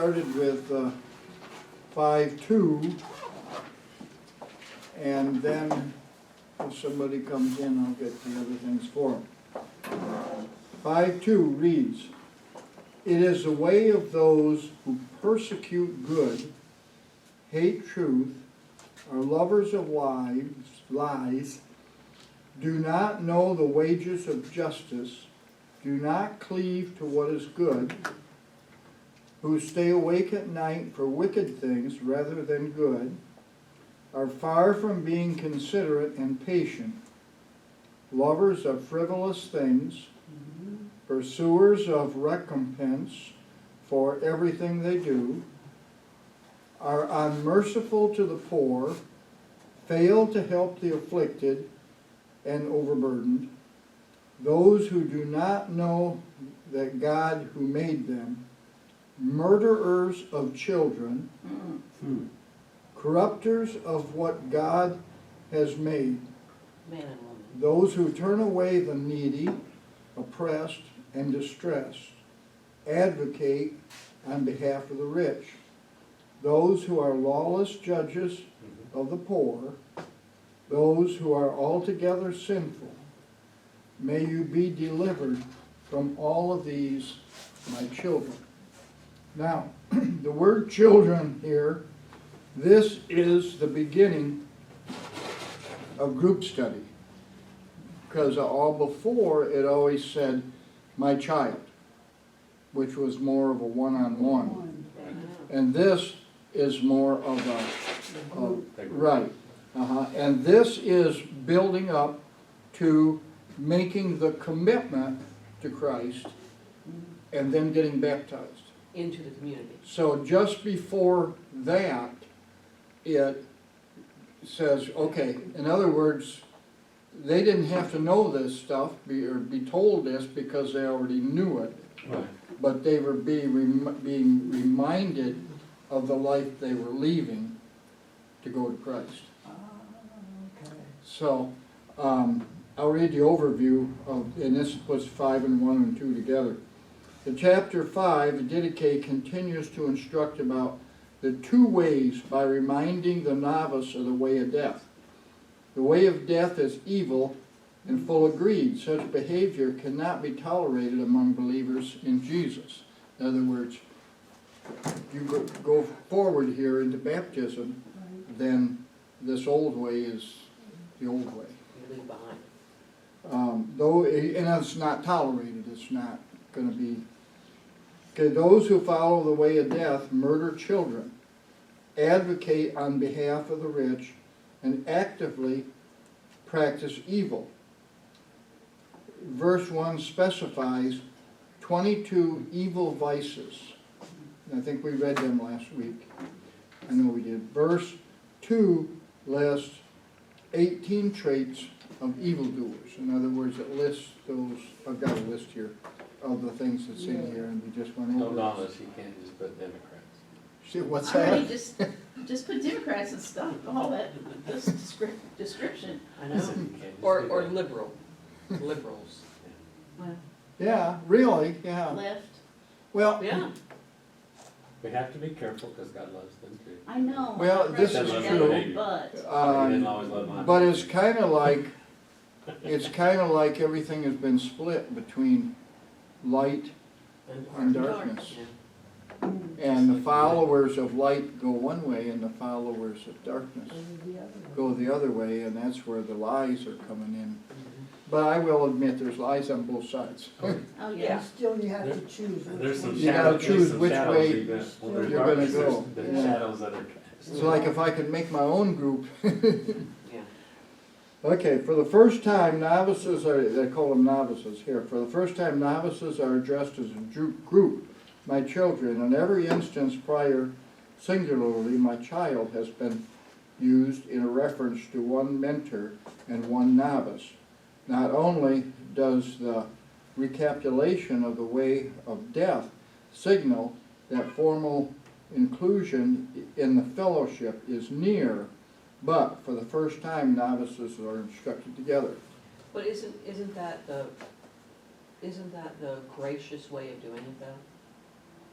started with 5:2, and then if somebody comes in, I'll get the other things for them. 5:2 reads, "It is the way of those who persecute good, hate truth, are lovers of lies, do not know the wages of justice, do not cleave to what is good, who stay awake at night for wicked things rather than good, are far from being considerate and patient, lovers of frivolous things, pursuers of recompense for everything they do, are unmerciful to the poor, fail to help the afflicted and overburdened, those who do not know that God who made them, murderers of children, corrupters of what God has made, Man and woman. those who turn away the needy, oppressed, and distressed, advocate on behalf of the rich, those who are lawless judges of the poor, those who are altogether sinful. May you be delivered from all of these, my children." Now, the word children here, this is the beginning of group study. Because all before, it always said, "my child," which was more of a one-on-one. And this is more of a right. And this is building up to making the commitment to Christ and then getting baptized. Into the community. So just before that, it says, okay, in other words, they didn't have to know this stuff or be told this because they already knew it. Right. But they were being reminded of the life they were leaving to go to Christ. Okay. So, I'll read the overview of, and this puts 5 and 1 and 2 together. In chapter 5, the Didache continues to instruct about the two ways by reminding the novice of the way of death. The way of death is evil and full of greed. Such behavior cannot be tolerated among believers in Jesus. In other words, you go forward here into baptism, then this old way is the old way. You leave behind. And it's not tolerated, it's not going to be. Okay, those who follow the way of death murder children, advocate on behalf of the rich, and actively practice evil. Verse 1 specifies 22 evil vices. I think we read them last week. I know we did. Verse 2 lists 18 traits of evildoers. In other words, it lists those, I've got a list here of the things that's in here, and we just went No over. novice, you can't just put Democrats. See, what's Already that? just put Democrats and stuff, all that, this description. I know. You can't just Or do that. liberals. Well, Yeah, really, yeah. left, Well, Yeah. We have to be careful because God loves them too. I know. Well, this is Yeah, true. But, He didn't um, always love mine. but it's kind of like everything has been split between light and darkness. Yeah. And the followers of light go one way, and the followers of darkness go the other way, and that's where the lies are coming in. But I will admit, there's lies on both sides. oh yeah, Still, you have to choose There's which some one. You gotta shadows, choose there's some which shadows way even. When there's you're gonna darkness, go. there's Yeah. shadows that are. It's like if I could make my own group. Yeah. Okay, for the first time, novices are, they call them novices here. For the first time, novices are addressed as a group, my children. In every instance prior, singularly, my child has been used in a reference to one mentor and one novice. Not only does the recapitulation of the way of death signal that formal inclusion in the fellowship is near, but for the first time, novices are instructed together. But isn't that the gracious way of doing it though?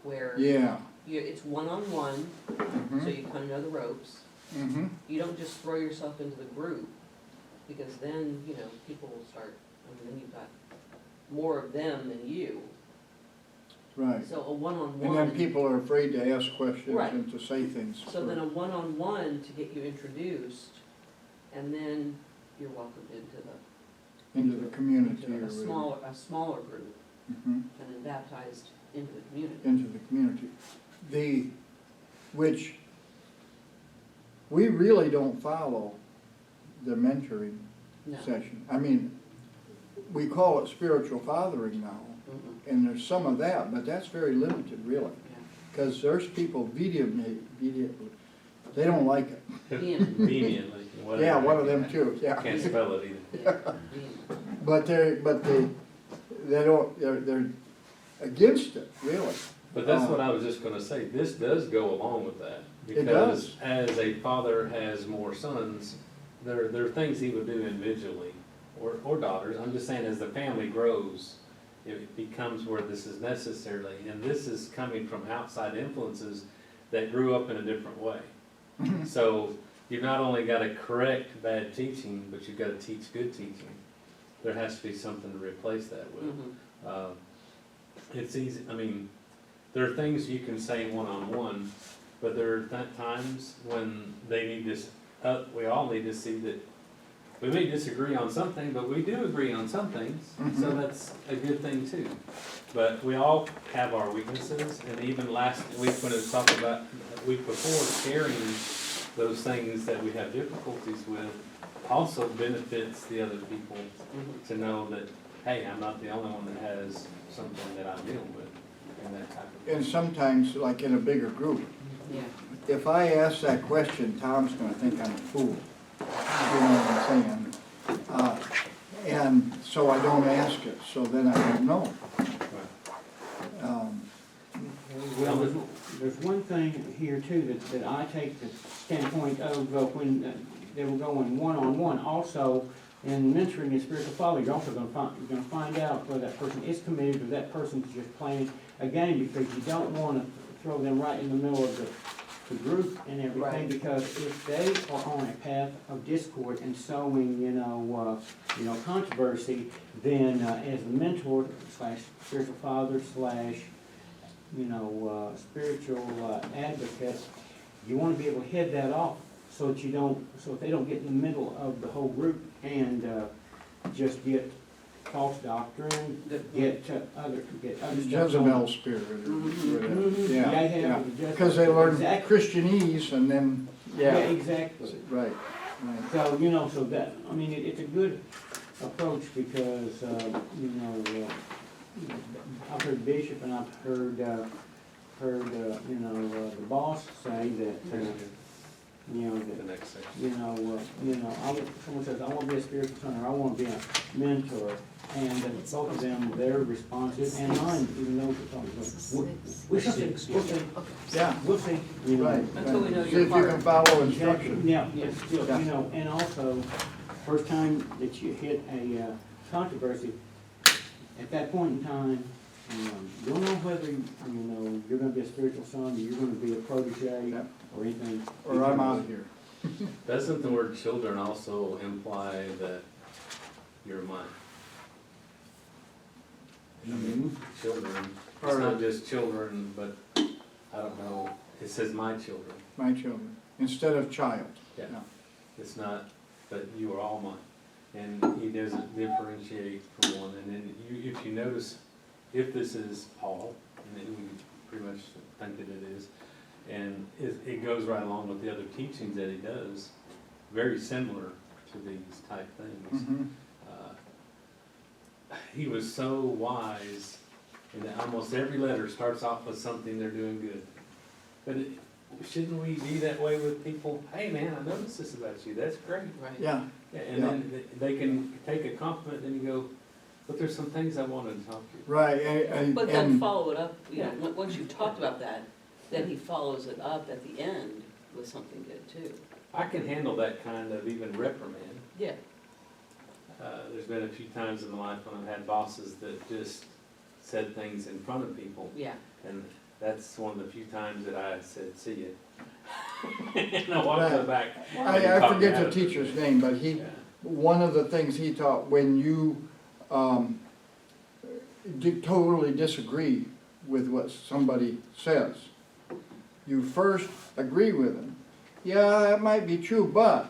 Where Yeah, it's one-on-one, so Mhm. you kind of know the ropes. Mhm. You don't just throw yourself into the group, because then, you know, people will start, I mean, then you've got more of them than you. Right. So a And one-on-one. then people are afraid to ask questions Right. and to say things. So then a one-on-one to get you introduced, and then you're welcomed Into the community or into whatever. a smaller group, Mhm. and then baptized into the community. Into the community. Which we really don't follow the mentoring No. session. I mean, we call it spiritual fathering now, Mm-mm. and there's some of that, but that's very limited, really. Yeah. Because there's people vehemently, they don't like it. Vehemently. Whatever. Yeah, one of them too, yeah. Can't spell it either. Yeah, vehemently. But they don't, they're against it, really. But that's what I was just gonna say, this does go along with that. It does. Because as a father has more sons, there are things he would do individually, or daughters, I'm just saying as the family grows, it becomes where this is necessarily, and this is coming from outside influences that grew up in a different way. So, you've not only gotta correct bad teaching, but you've gotta teach good teaching. There has to be something to replace that with. Mhm. It's easy, I mean, there are things you can say one-on-one, but there are times when they need this, we all need to see that we may disagree on something, but we do agree on some things, so Mhm. that's a good thing too. But we all have our weaknesses, and even last week when it was talking about, the week before, sharing those things that we have difficulties with also benefits the other people Mhm. to know that, hey, I'm not the only one that has something that I'm dealing with, and that type of thing. And sometimes, like in a bigger group, Yeah. if I ask that question, Tom's gonna think I'm a fool. You know what I'm saying? And so I don't ask it, so then I don't know. Um, Well, there's one thing here too that I take the standpoint of when they were going one-on-one. Also, in mentoring a spiritual father, you're also gonna find out whether that person is committed or that person's just playing a game, because you don't wanna throw them right in the middle of the group and everything, Right. because if they are on a path of discord and sowing, controversy, then as a mentor slash spiritual father slash spiritual advocate, you want to be able to head that off so that so they don't get in the middle of the whole group and just get false doctrine, get other stuff. Jezebel spirit or Mhm. whatever, Mhm. yeah, Yeah, yeah. the Jezebel- Because they learn Exactly. Christianese and then, Yeah, yeah, exactly. right, right. So, so that, I mean, it's a good approach because, I've heard Bishop and I've heard, the boss say that, The that, next section. someone says, I want to be a spiritual son, or I want to be a mentor, and both of them, their responses, and mine, even though we'll see, Yeah, we'll see, right. Until we know See your if you part. can follow Exactly, instruction. yeah, yeah, still, Yeah. and also, first time that you hit a controversy, at that point in time, you don't know whether, you're gonna be a spiritual son, or you're gonna be a protege, Yeah. or anything. Or I'm out of here. Doesn't the word children also imply that you're mine? I mean, children, it's Or- not just children, but, I don't know, it says my children. My children, instead of child. Yeah. Yeah. It's not, but you are all mine. And he doesn't differentiate from one, and then if you notice, if this is Paul, and then we pretty much think that it is, and it goes right along with the other teachings that he does, very similar to these type things. Mhm. He was so wise, and that almost every letter starts off with something they're doing good. But shouldn't we be that way with people? Hey man, I noticed this about you, that's great. Right. Yeah, Yeah, and then they can take a compliment, and you go, but there's some things I wanted to talk to you. right, But then and, follow it up, once you've talked about that, then he follows it up at the end with something good too. I can handle that kind of even reprimand. Yeah. There's been a few times in my life when I've had bosses that just said things in front of people, Yeah. and that's one of the few times that I said, see it. And I walked to the back. I forget the teacher's name, but Yeah. one of the things he taught, when you totally disagree with what somebody says, you first agree with them. Yeah, that might be true, but,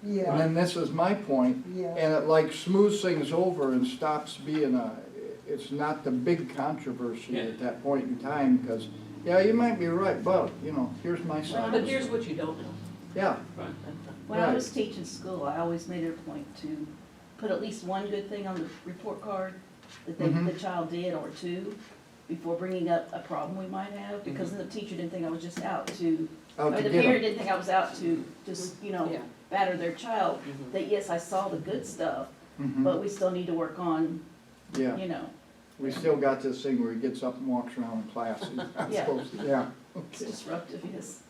and Yeah, then this is my point, yeah, and it like smooths things over and stops being it's not the big controversy at that point in time, because, yeah, you might be right, but, here's my side. But here's what you don't know. Yeah, When I Right. was teaching school, I always made it a point to put at least one good thing on the report card that Mhm. the child did, or two, before bringing up a problem we might have, because then the teacher didn't think I was just out to, out or to the get parent 'em. didn't think I was out to just, Yeah. batter their child. Mhm. That yes, I saw the good stuff, Mhm. but we still need to work on, Yeah, we still got this thing where he gets up and walks around in class. He's not Yeah. supposed to- Yeah. it's disruptive, yes.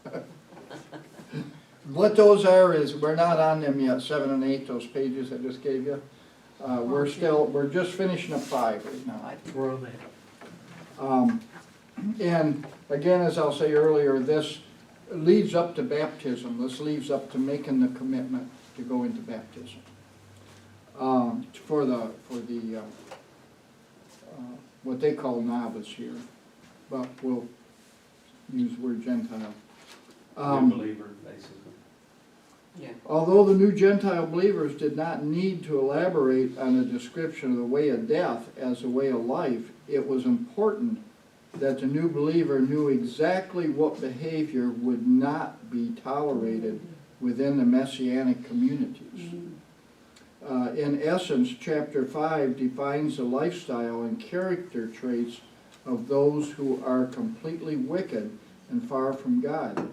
What those are is, we're not on them yet, 7 and 8, those pages I just gave you. We're just finishing up 5 right now. We're on that. And again, as I'll say earlier, this leads up to baptism. This leads up to making the commitment to go into baptism. For the what they call novice here, but we'll use the word Gentile. New believer, basically. Yeah. Although the new Gentile believers did not need to elaborate on a description of the way of death as a way of life, it was important that the new believer knew exactly what behavior would not be tolerated within the Messianic communities. In essence, chapter 5 defines the lifestyle and character traits of those who are completely wicked and far from God.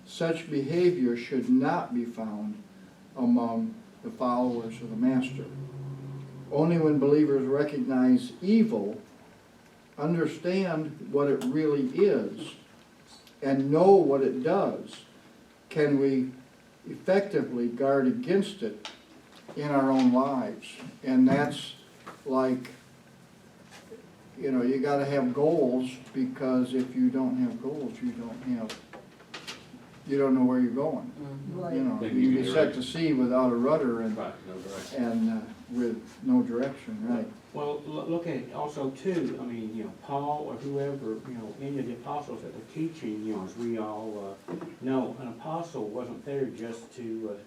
Such behavior should not be found among the followers of the Master. Only when believers recognize evil, understand what it really is, and know what it does, can we effectively guard against it in our own lives. And that's like, you gotta have goals, because if you don't have goals, you don't know where you're going. Mhm. right. You Then can you be get set to sea without a rudder and, Right, no direction. with no direction, right? Well, look at it also too, I mean, Paul or whoever, any of the apostles that were teaching, as we all know, an apostle wasn't there just to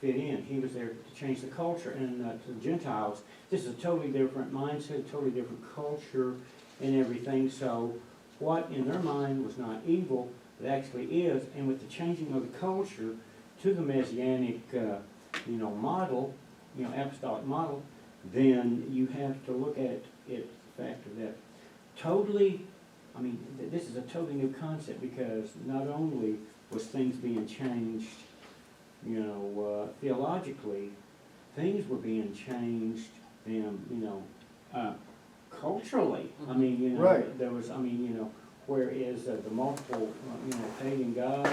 fit in. He was there to change the culture, and to the Gentiles, this is a totally different mindset, totally different culture and everything. So what in their mind was not evil, it actually is. And with the changing of the culture to the Messianic, model, apostolic model, then you have to look at it, the factor that totally, this is a totally new concept, because not only was things being changed, theologically, things were being changed, culturally. Right. There was, whereas the multiple, pagan gods,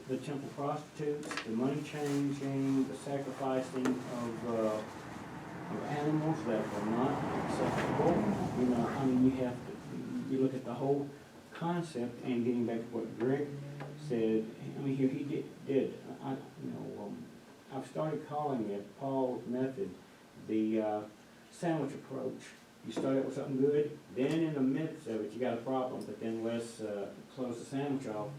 the temple prostitutes, the money changing, the sacrificing of animals that were not acceptable. You look at the whole concept, and getting back to what Greg said, here he did. I've started calling it Paul's method, the sandwich approach. You start out with something good, then in the midst of it, you got a problem, but then let's close the sandwich off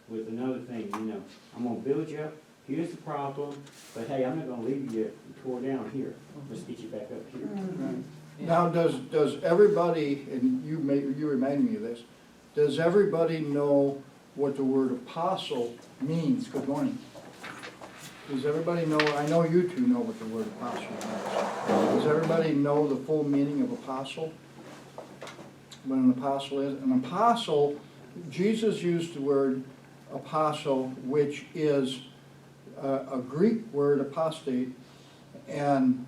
with another thing. I'm gonna build you up, here's the problem, but hey, I'm not gonna leave you tore down here. Let's get you back up here. Yeah. Now, does everybody, and you remind me of this, does everybody know what the word apostle means? Good morning. Does everybody know, I know you two know what the word apostle means. Does everybody know the full meaning of apostle? What an apostle is? An apostle, Jesus used the word apostle, which is a Greek word, apostate, and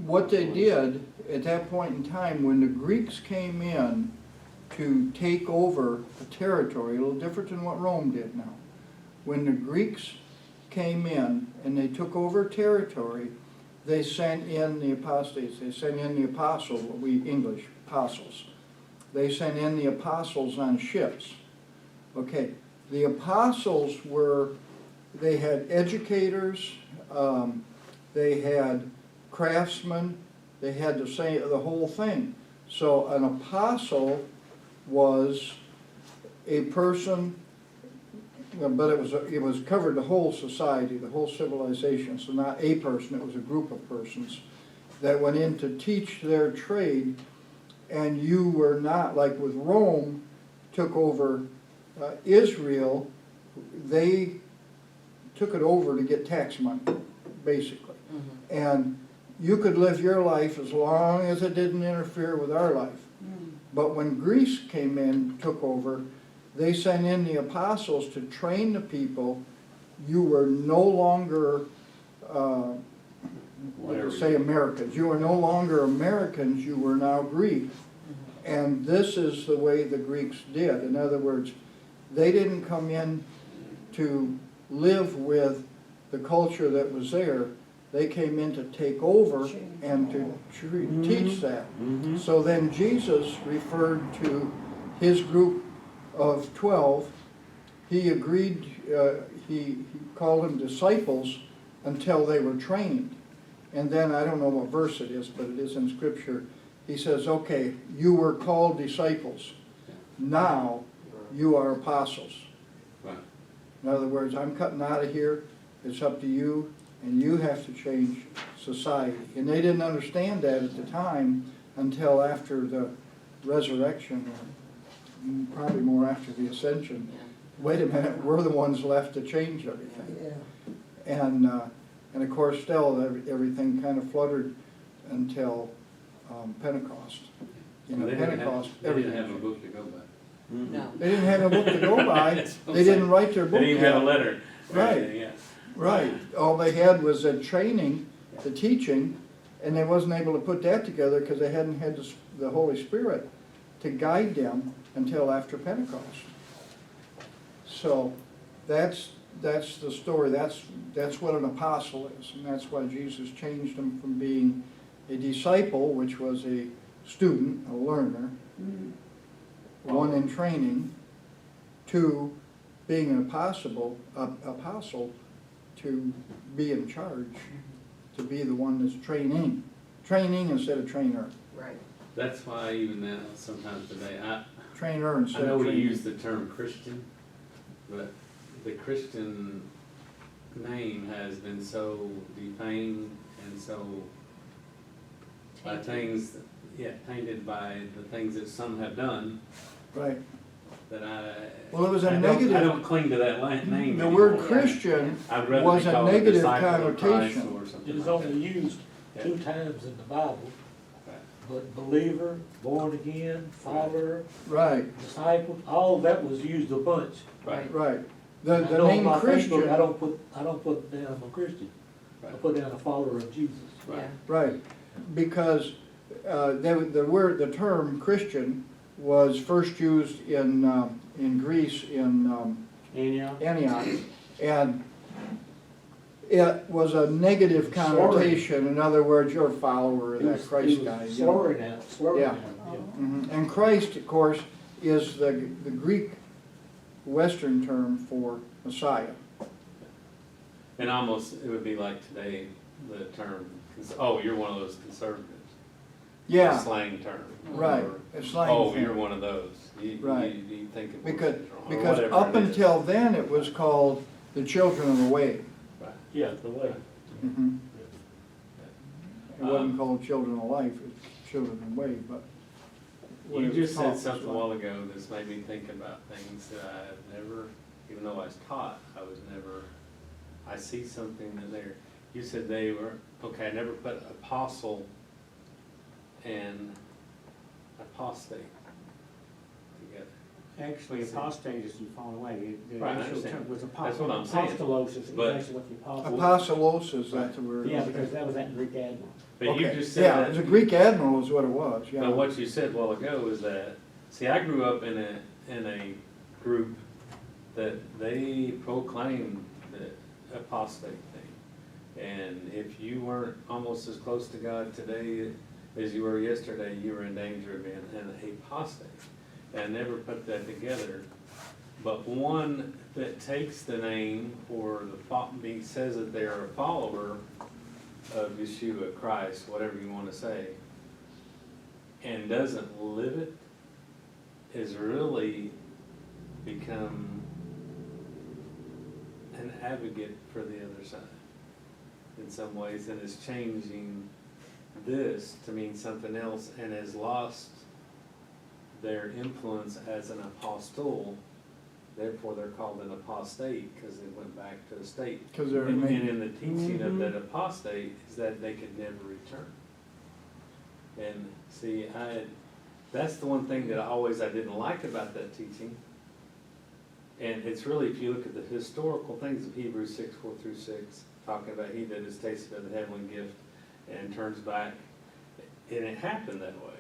what they did at that point in time, when the Greeks came in to take over a territory, a little different than what Rome did now. When the Greeks came in and they took over territory, they sent in the apostates, they sent in the apostles, we English, apostles. they sent in the apostles on ships. Okay, the apostles they had educators, they had craftsmen, they had the whole thing. So an apostle was a person, but it was covered the whole society, the whole civilization. So not a person, it was a group of persons that went in to teach their trade. And you were not, like with Rome took over Israel, they took it over to get tax money, basically. Mhm. And you could live your life as long as it didn't interfere with our life. But when Greece came in, took over, they sent in the apostles to train the people. You were no longer, say Americans. You were no longer Americans, you were now Greek. And this is the way the Greeks did. In other words, they didn't come in to live with the culture that was there. They came in to take over and to teach that. So then Jesus referred to his group of 12. He agreed, he called them disciples until they were trained. And then, I don't know what verse it is, but it is in Scripture. He says, okay, you were called disciples. Now you are apostles. Right. In other words, I'm cutting out of here. It's up to you, and you have to change society. And they didn't understand that at the time until after the resurrection, or probably more after the ascension. Yeah. Wait a minute, we're the ones left to change everything. And of course, still, everything kind of fluttered until Pentecost. You know, They didn't Pentecost, have, they didn't everything. have a book to go by. No. They didn't have a book to go by. That's what I'm They didn't saying. write their book They didn't even have a yet. letter. Right. Yeah. Right. All they had was a training, the teaching, and they wasn't able to put that together because they hadn't had the Holy Spirit to guide them until after Pentecost. So that's the story. That's what an apostle is, and that's why Jesus changed them from being a disciple, which was a student, a learner, one in training, to being an apostle to be in charge, to be the one that's training instead of trainer, Right. That's why even now, sometimes today, trainer I instead know of we training. use the term Christian, but the Christian name has been so defamed and so by things, tainted by the things that some have done, Right. that Well, it was a I don't negative. cling to that name The anymore. word Christian I'd rather was be a called negative disciple of Christ connotation. or something It was like that. only used Yeah. 2 times in the Bible, Right. but believer, born again, follower, Right, disciple, all that was used a bunch. Right. right. I The know on name my Facebook, Christian, I don't put down I'm a Christian. I Right. put down a follower of Jesus. Right. Yeah. right, because the term Christian was first used in Greece in Antioch? Antioch, and it was a negative connotation. In other words, you're a follower of It that was- Christ it was guy. you know. Slurring out, Yeah. out, yeah. And Christ, of course, is the Greek Western term for Messiah. And almost, it would be like today, the term, oh, you're one of those conservatives. Yeah, Slang term. right. Or, It's like oh, you're one of those. Right. You think of because wrong, or because whatever up it is. until then it was called the children of the way. Right. Yeah, the way. Mhm. It wasn't called children of life. It's children of the way, but. what You it was just taught said was something a like- while ago that's made me think about things that I've never, even though I was taught, I see something in there. You said they were, okay, I never put apostle and apostate together. Actually, apostate is you fall away. The Right, I actual understand. term was That's what I'm saying. apostolos is But- actually what the apostle. Apostolos, is that the word? Yeah, because that was that Greek admiral. But you Okay. just said Yeah, that. it was a Greek admiral is what it was, yeah. But what you said a while ago is that, see, I grew up in a group that they proclaimed the apostate thing. And if you weren't almost as close to God today as you were yesterday, you were in danger of being an apostate. And I never put that together. But one that takes the name or says that they are a follower of Yeshua, Christ, whatever you want to say, and doesn't live it, is really become an advocate for the other side in some ways, and is changing this to mean something else, and has lost their influence as an apostle. Therefore, they're called an apostate, because they went back to the state. Because they're And made, in the teaching of that apostate is that they could never return. And see, that's the one thing that I didn't like about that teaching. And it's really, if you look at the historical things of Hebrews 6:4-6, talking about he that has tasted of the heavenly gift and turns back, and it happened that way.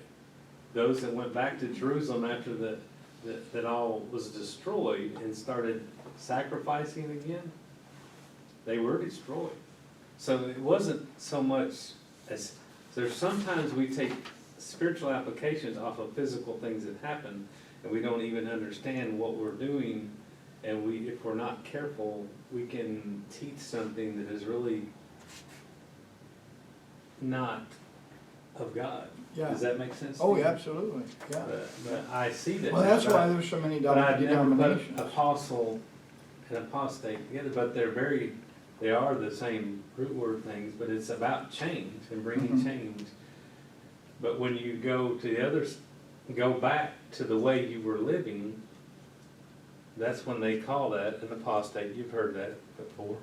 Those that went back to Jerusalem after that all was destroyed and started sacrificing again, they were destroyed. So it wasn't so much as, there's sometimes we take spiritual applications off of physical things that happen, and we don't even understand what we're doing, and if we're not careful, we can teach something that is really not of God. yeah. Does that make sense? Oh, to you? yeah, absolutely, yeah. But I see that. Well, that's but why there's so many But I've never put denominations. apostle and apostate together, but they are the same root word things, but it's about change and bringing Mhm. change. But when you go to the others, go back to the way you were living, that's when they call that an apostate. You've heard that before.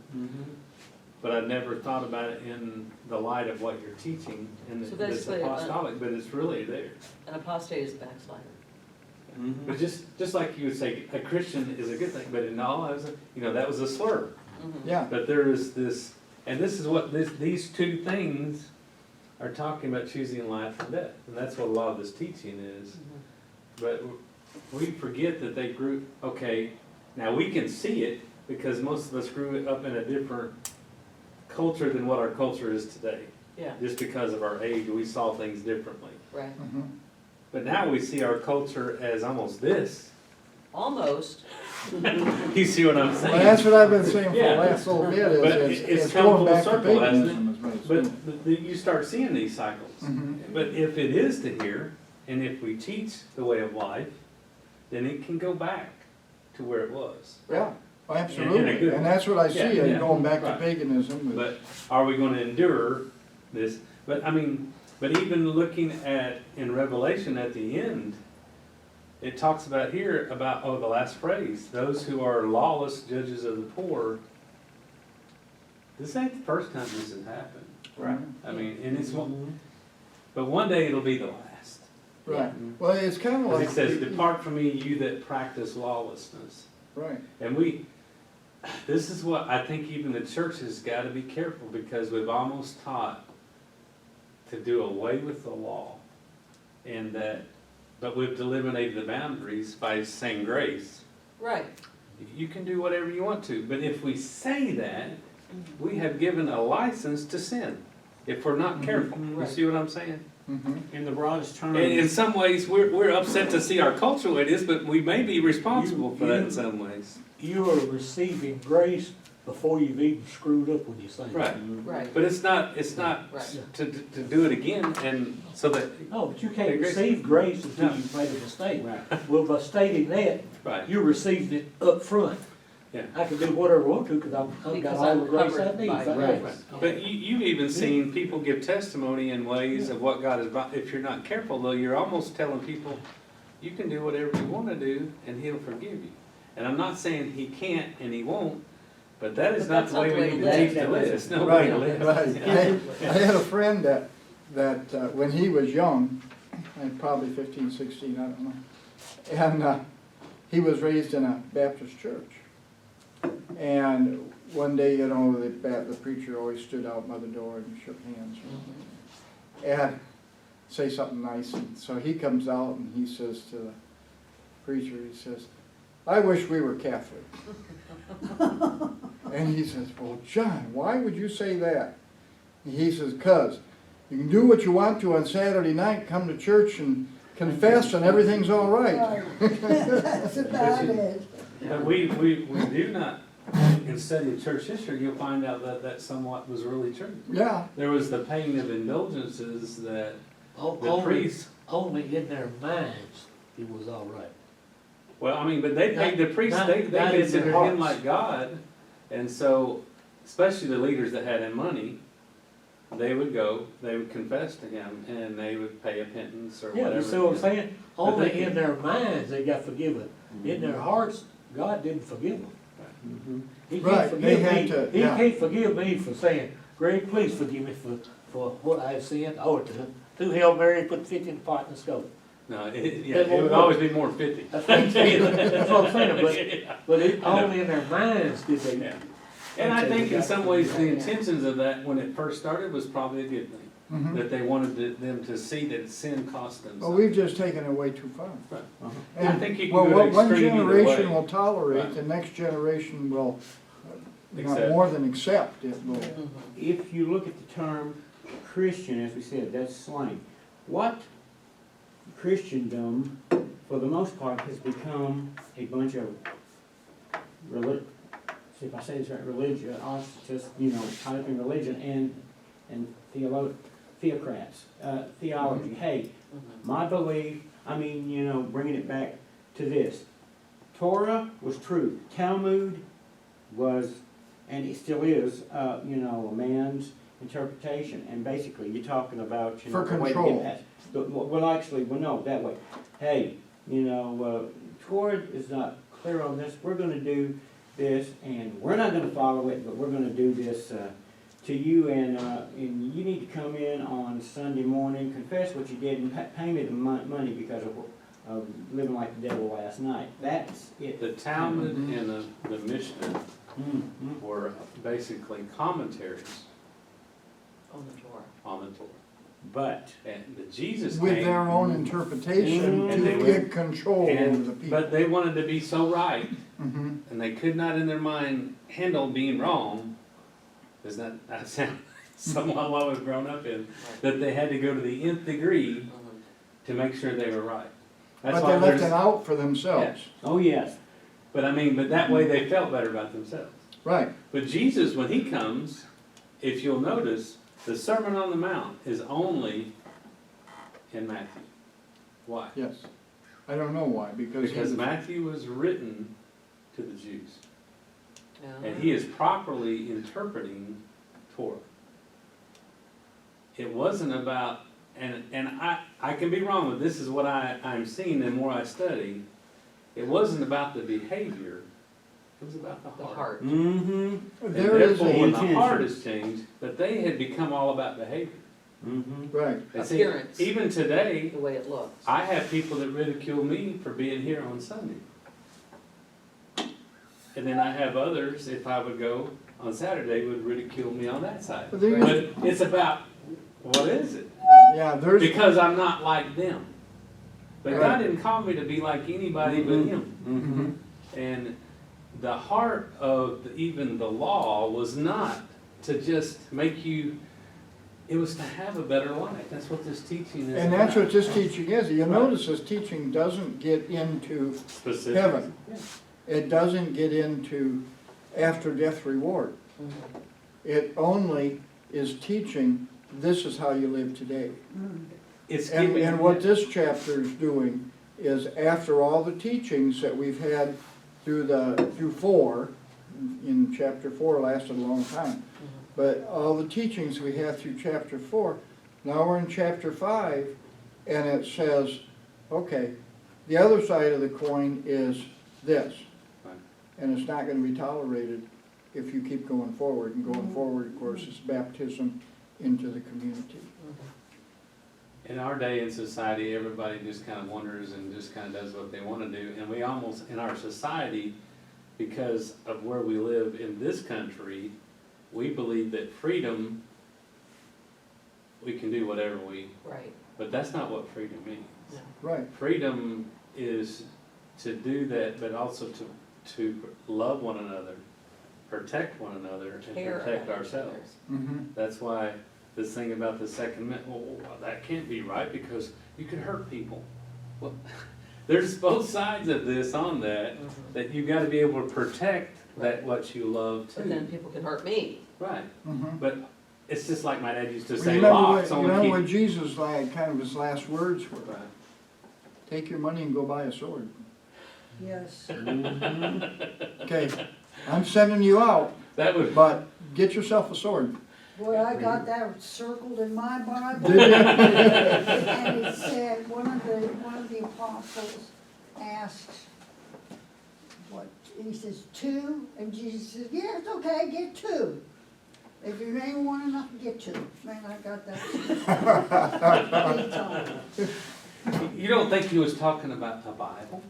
But I never thought about it in the light of what you're teaching, and So this basically, apostolic, but it's really there. An apostate is a backslider. But just like you would say, a Christian is a good thing, but in all, that was a slur. Yeah, But there is this, and this is what these two things are talking about, choosing life and death, and that's what a lot of this teaching is. But we forget that they grew, okay, now we can see it, because most of us grew up in a different culture than what our culture is today. Yeah, Just because of our age, we saw things differently. right. mhm. But now we see our culture as almost this. Almost. You see what I'm saying? Well, that's what I've been saying for the Yeah. last little bit, But is it's it's come going full back to circle, hasn't paganism is what it's doing. But you start seeing these cycles. Mhm. But if it is to here, and if we teach the way of life, then it can go back to where it was. Yeah, In a absolutely, good and that's what I see, Yeah, yeah. going back to Right. paganism. But are we gonna endure this? But even looking in Revelation at the end, it talks about here about, the last phrase, those who are lawless judges of the poor. This ain't the first time this has happened. Right. And it's but one day it'll be the last. Right, well, it's kind of As like. he says, depart from me, you that practice lawlessness. Right, And this is what I think even the church has got to be careful, because we've almost taught to do away with the law, but we've eliminated the boundaries by saying grace. Right. You can do whatever you want to, but if we say that, we have given a license to sin, if we're not careful. You see what I'm saying? mhm. In the broadest terms. And in some ways, we're upset to see our culture the way it is, but we may be responsible for that in some ways. You are receiving grace before you've even screwed up with your thing. Right. Right. But it's not Right. to do it again, and so that, No, but you can't Hey, Grace. receive grace until No. you've made a mistake. Right. Well, by stating that, right, you received it up front. Yeah. I can do whatever I want to because I've got Because all I'm the grace I covered need. by Thank grace. you. right. But you've even seen people give testimony in ways of what God has brought. If you're not careful, though, you're almost telling people, you can do whatever you want to do, and He'll forgive you. And I'm not saying He can't and He won't, but that is But not that's the way not we the need to way teach to to live. live. It's no way Right, to live. right. I had a friend that when he was young, and probably 15, 16, I don't know, and he was raised in a Baptist church. And one day, the preacher always stood out by the door and shook hands. And say something nice. And so he comes out and he says to the preacher, he says, I wish we were Catholic. And he says, well, John, why would you say that? And he says, 'cause You can do what you want to on Saturday night, come to church and confess and everything's all right. That's about it. But we do not, in studying church history, you'll find out that that somewhat was really true. Yeah, There was the paying of indulgences that the Only, priests, only in their minds, it was all right. well, I mean, but they paid the priests, Not- they not in their considered him hearts. like God. And so, especially the leaders that had money, they would go, they would confess to him, and they would pay a pittance or Yeah, whatever. you see what I'm saying? Only they- in their minds they got forgiven. In their hearts, God didn't forgive them. Mhm. He Right, can't they forgive had me, to- he yeah. can't forgive me for saying, Greg, please forgive me for what I have sinned, or to Hail Mary, put 50 in the pot and stove. No, yeah, That it won't would work. always be more 50. That's what I'm saying, that's what I'm saying, Yeah. but it, only in their minds did they. Yeah. And I think in some ways, the intentions of that, when it first started, was probably a good thing. mhm. That they wanted them to see that sin cost them But something. we've just taken it way too far. Right. Uh-huh. I And, think you can well, go what to one extreme either generation way. will tolerate, Right. the next generation will not Accept. more than accept it. Will. Mhm. If you look at the term Christian, as we said, that's slang. What Christendom, for the most part, has become a bunch of see if I say this right, religion, just, tied up in religion and theocrats, theology. Hey, Mhm. my belief, bringing it back to this. Torah was truth. Talmud was, and it still is, a man's interpretation. And basically, you're talking about, For the way to control. get past. No, that way. Hey, Torah is not clear on this. We're gonna do this, and we're not gonna follow it, but we're gonna do this, to you, and you need to come in on Sunday morning, confess what you did, and pay me the money because of living like the devil last night. That's it. The Talmud Mhm. and the Mishnah Mhm. were basically commentaries On the Torah. on the Torah. But, And the Jesus With came, their own interpretation And to they get control over the and, people. but they wanted to be so right, Mhm. and they could not in their mind handle being wrong. Does that sound somewhat what we've grown up in? That they had to go to the nth degree Mhm. to make sure they were right. That's But why they left there's, it out for themselves. oh yes, but that way they felt better about themselves. Right, But Jesus, when he comes, if you'll notice, the Sermon on the Mount is only in Matthew. Why? yes. I don't know why, because Because Matthew was written to the Jews, Yeah. and he is properly interpreting Torah. It wasn't about, and I can be wrong, but this is what I'm seeing the more I study. It wasn't about the behavior, it was about The the heart. heart. mm-hmm, And there is therefore, when a, the intention. heart is changed, but they had become all about behavior. mm-hmm. right, And see, Appearance. even today, The way it looks. I have people that ridicule me for being here on Sunday. And then I have others, if I would go on Saturday, would ridicule me on that side. But there But is- it's about, what is it? yeah, there's, Because I'm not like them. But Right. God didn't call me to be like anybody but Him. Mm-hmm. And the heart of even the law was not to just make you, it was to have a better life. That's what this teaching is and that's about. what this teaching is. You'll notice this teaching doesn't get into Specific. heaven. Yeah. It doesn't get into after-death reward. Mhm. It only is teaching, this is how you live today. It's And, giving. and what this chapter is doing is after all the teachings that we've had through 4, in chapter 4 lasted a long time, but all the teachings we have through chapter 4, now we're in chapter 5, and it says, okay, the other side of the coin is this. Right. And it's not gonna be tolerated if you keep going forward, and going forward, of course, is baptism into the community. In our day in society, everybody just kind of wonders and just kind of does what they want to do. And we almost, in our society, because of where we live in this country, we believe that freedom, we can do whatever Right. but that's not what freedom means. No. Right, Freedom is to do that, but also to love one another, protect one another, and Care protect about ourselves. others. mm-hmm, That's why this thing about the Second Amendment, well, that can't be right because you could hurt people. Well, there's both sides of this on that, that you gotta be able to protect that what you love too. But then people can hurt me. Right, Mhm. but it's just like my dad used to Well, say, you remember lock, what, you someone remember what keep. Jesus, like, kind of his last words were? Right. Take your money and go buy a sword. Yes. Okay, I'm sending you out, That would, but get yourself a sword. Boy, I got that circled in my Bible. Did you? And it said, one of the apostles asked, what, he says, 2? And Jesus says, yeah, it's okay, get 2. If you ain't want enough, get 2. Man, I got that. Big time. you don't think he was talking about the Bible?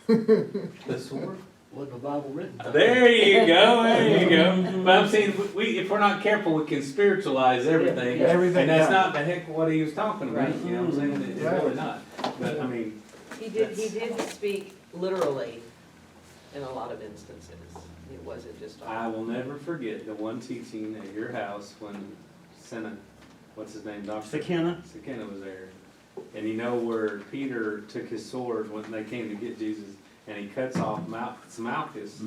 The sword? Wasn't the Bible written? There you go, there you go. But I'm saying, if we're not careful, we can spiritualize everything. Yeah, everything, And that's yeah. not the heck what he was talking about, Right. you know what I'm saying? It's Right. really not. But I mean, He did speak literally in a lot of instances. It wasn't just. I will never forget the one teaching at your house when what's his name, Dr. Sakina? Sakina was there. And you know where Peter took his sword when they came to get Jesus, and he cuts off Malchus. Malchus,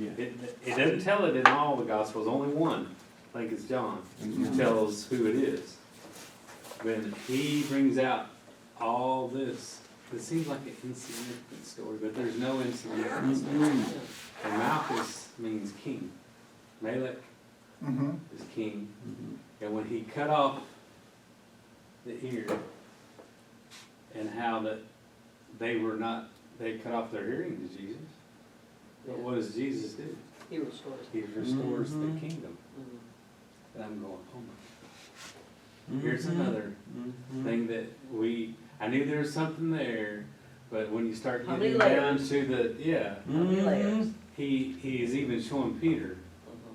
yeah. It doesn't tell it in all the Gospels, only one, I think it's John, who tells who it is. When he brings out all this, it seems like an insignificant story, but there's no insignificant story. And Malchus means king. Malek Mhm. is king. And when he cut off the ear, and how that they cut off their hearing to Jesus. But what does Jesus do? He restores. He restores the Mhm. kingdom. Mhm. And I'm going, oh my. Here's another thing that I knew there was something there, but when you start How many getting down layers? to the, How many layers? he is even showing Peter,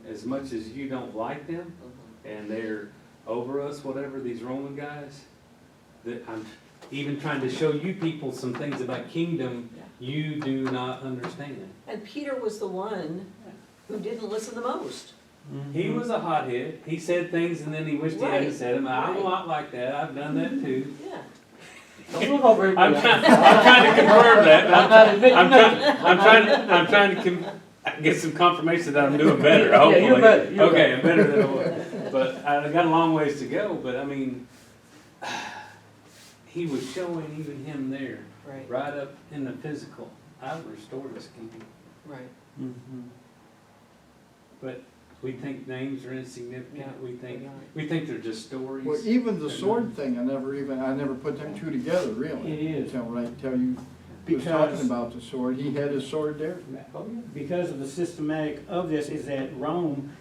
Mhm. as much as you don't like them, Mhm. and they're over us, whatever, these Roman guys, that I'm even trying to show you people some things about kingdom you do not understand. And Peter was the one who didn't listen the most. He was a hothead. He said things and then he wished he hadn't Right. said them. I'm a Right. lot like that. I've done that too. Yeah. Don't look over here. I'm trying to confirm that. I'm not admitting I'm trying to get some confirmation that I'm doing better, Yeah, hopefully. you're better, you're Okay, I'm better than I was. But I got a long ways to go, but I mean, he was showing even him there, Right. right up in the physical. I will restore this kingdom. Right. But we think names are insignificant. Yeah, We think they're just stories. Well, even the sword thing, I never put them two together, really. It is. Until you was Because- talking about the sword, he had his sword there. Oh, yeah. Because of the systematic of this is that Rome,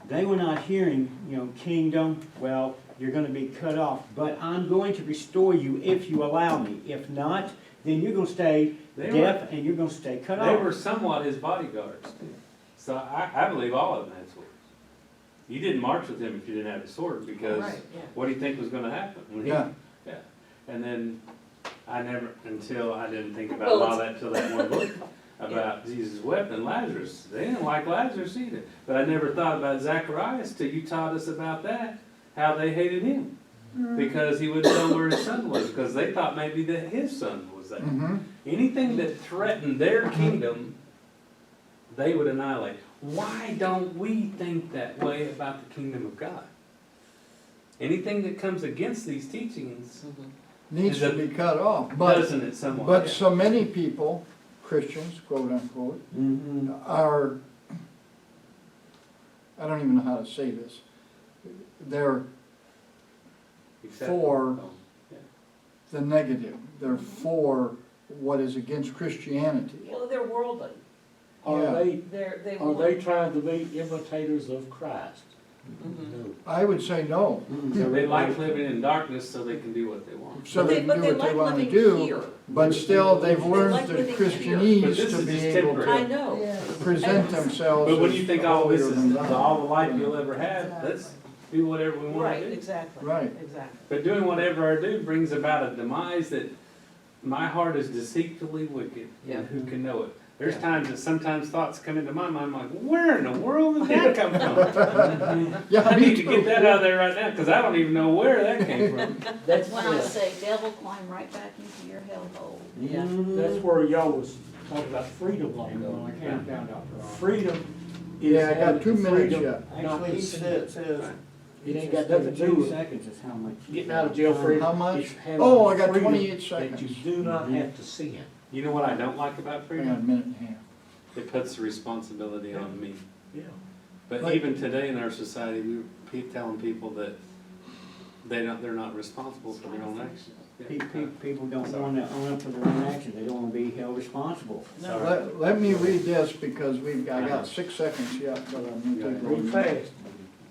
they were not hearing, kingdom, well, you're gonna be cut off, but I'm going to restore you if you allow me. If not, then you're gonna stay They deaf and you're gonna stay cut They off. were somewhat his bodyguards too. So I believe all of them had swords. You didn't march with him if you didn't have a sword, because Right, yeah. what do you think was gonna happen? When he- Yeah. Yeah. And then I didn't think about Well, a lot of that till that one book about Jesus' weapon, Lazarus. They didn't like Lazarus either. But I never thought about Zacharias till you taught us about that, how they hated him. Because he wouldn't know where his son was, because they thought maybe that his son was there. Mm-hmm. Anything that threatened their kingdom, they would annihilate. Why don't we think that way about the kingdom of God? Anything that comes against these teachings, Needs Is to it- be cut off, but, doesn't it somewhat? but so many people, Christians, quote unquote, are, I don't even know how to say this. They're Except- for- oh, yeah. the negative, they're for what is against Christianity. Well, they're worldly. Are Yeah. They are want. they trying to be imitators of Christ? Mhm. No. I would say no, They like living in darkness so they can do what they want. so they can But do they what they like wanna living do, here. but still they've They learned like the living But Christianese this to is be just able temporary. I to know. Yes. present themselves But when you as think all this holier is than thou. all the life you'll ever have, let's do whatever we want Right, to do. exactly. Right. Exactly. But doing whatever I do brings about a demise that my heart is deceitfully wicked, Yeah. and who can know it? There's times that sometimes thoughts come into my mind, I'm like, where in the world did that come from? Yeah, I me need to too. get that out of there right now, because I don't even know where that came from. That's when I say, devil, climb right back into your hellhole. Yeah. That's where y'all was talking about freedom long Well, I ago. can't down, Dr. Ross. Freedom is Yeah, I got having 2 the minutes freedom yet. not Actually, to he sin. says, It ain't got nothing to do 2 with seconds is how much. getting out of jail free. How much? It's having Oh, I got freedom 28 That seconds. you do not have to sin. You know what I don't like about Hang on a freedom? minute and a half. It puts the responsibility on me. Yeah. But Like- even today in our society, we keep telling people that they're not responsible for their own actions. People don't want to own up to their own actions, they don't want to be held responsible. Let me read this because I got 6 seconds yet, but I'm gonna take Read over. fast.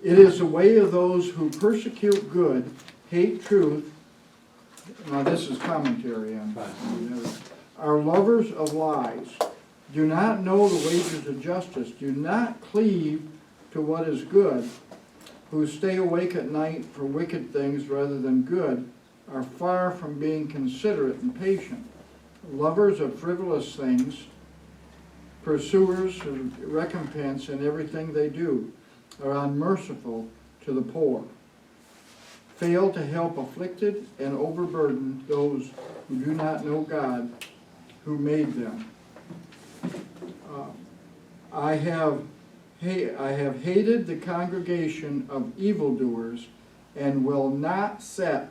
It is the way of those who persecute good, hate truth. Now, this is commentary on are lovers of lies, do not know the wages of justice, do not cleave to what is good, who stay awake at night for wicked things rather than good, are far from being considerate and patient, lovers of frivolous things, pursuers of recompense in everything they do, are unmerciful to the poor, fail to help afflicted and overburdened those who do not know God who made them. I have hated the congregation of evildoers and will not sit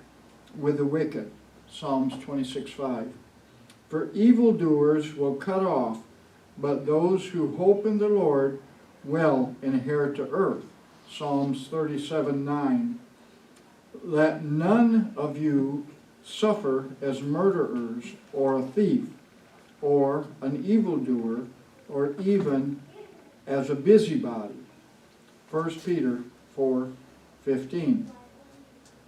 with the wicked. Psalms 26:5. For evildoers will cut off, but those who hope in the Lord will inherit the earth. Psalms 37:9. Let none of you suffer as murderers or a thief or an evildoer or even as a busybody. 1 Peter 4:15.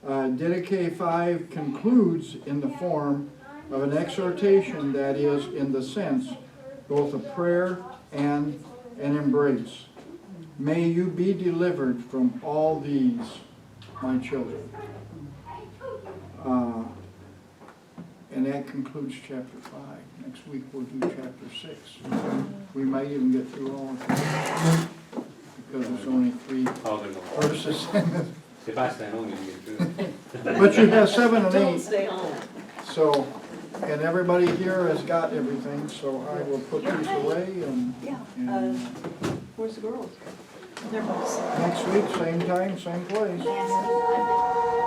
Didache 5 concludes in the form of an exhortation that is, in the sense, both a prayer and an embrace. May you be delivered from all these, my children. And that concludes chapter 5. Next week we'll do chapter 6. We might even get through all of it because there's only 3 Oh, there's a lot. verses. If I stay home, you can get through it. But you have 7 and Don't 8, stay home. so, and everybody here has got everything, so I will put these away and Where's the girls? next week, same time, same place. Nancy,